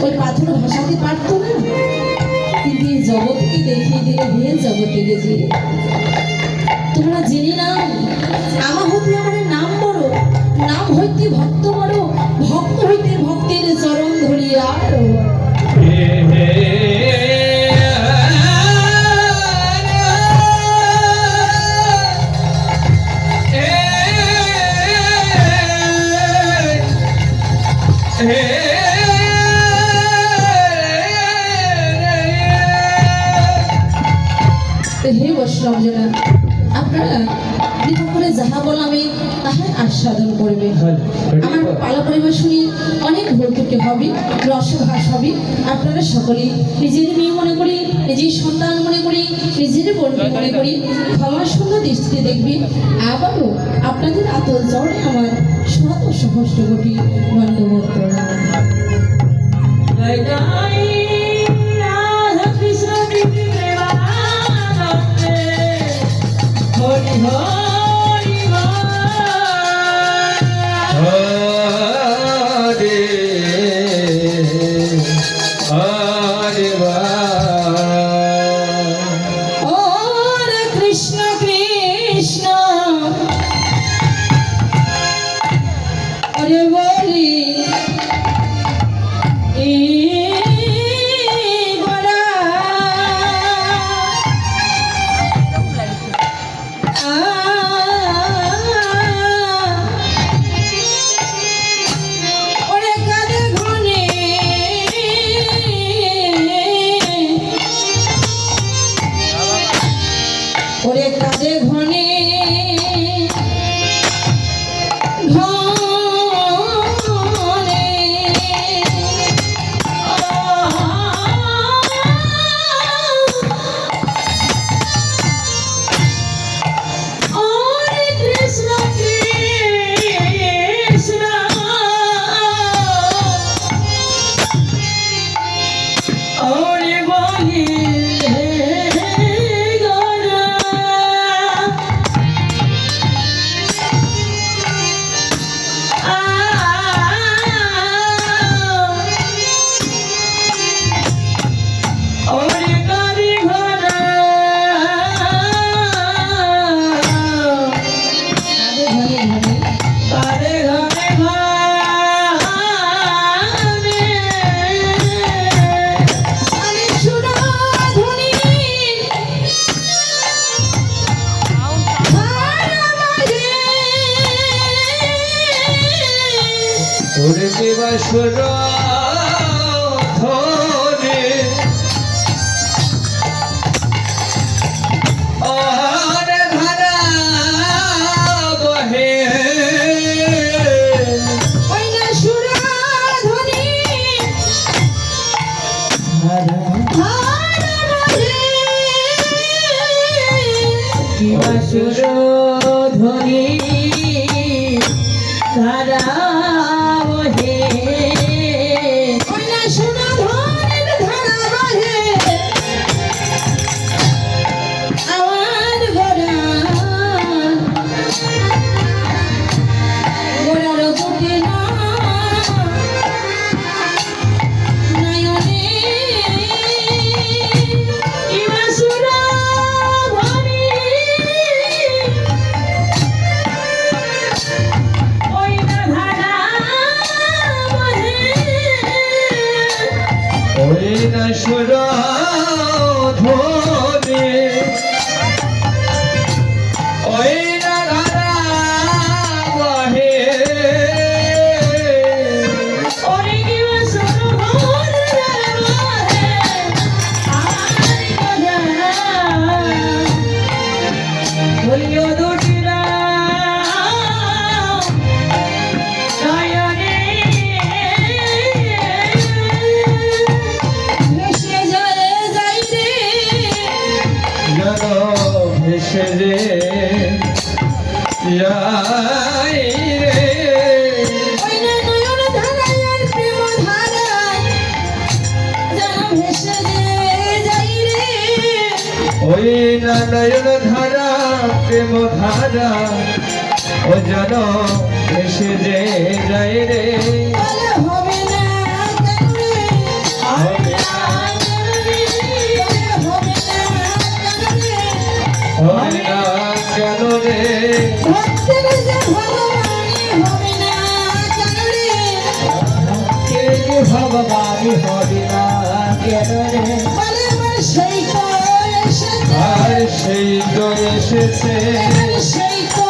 ওই পাথর ভাসাতে পারতো না, কিন্তু এই জগৎকে দেখিয়ে দিল হে জগতের যে তোমরা জেনে নাও আমার হতে আমার নাম বড়, নাম হইতে ভক্ত বড়, ভক্ত হইতে ভক্তের চরণ ধরিয়া হে বৈষ্ণবজনা আপনারা কৃপা করে যাহা বলামে তাহাই আস্বাদন করবে। আমার পালা পরিবার শুনি অনেক ভুল ত্রুটি হবে, রসভাস হবে। আপনারা সকলেই নিজের মেয়ে মনে করি, নিজের সন্তান মনে করি, নিজের বন্ধু মনে করি ক্ষমা শূন্য দৃষ্টিতে দেখবে। আবারও আপনাদের আতল চরণে আমার শত সহস্র কোটি দণ্ডবোধ প্রণাম। ধ্বনি ধারা বহে আমার গোড়ার বুকে না সুর ধনে ওই না ধারা বহে ওরে কি সুর বহে আমার গোড়া বলিও দুটি ভেসে রে যাই রে ওই না নয়ন ধারায় প্রেম ধারায় যেন ভেসে যাই রে, ওই না নয়ন ধারা প্রেম ধারা ও যেন ভেসে যে যাই রে বলে হবে না কেন রে ভক্তের যে ভগবানই হবে না কেন রে কে যে ভগবানই হবে না কেন রে বলে আমার সেই তো এসেছে আর সেই তো এসেছে সেই তো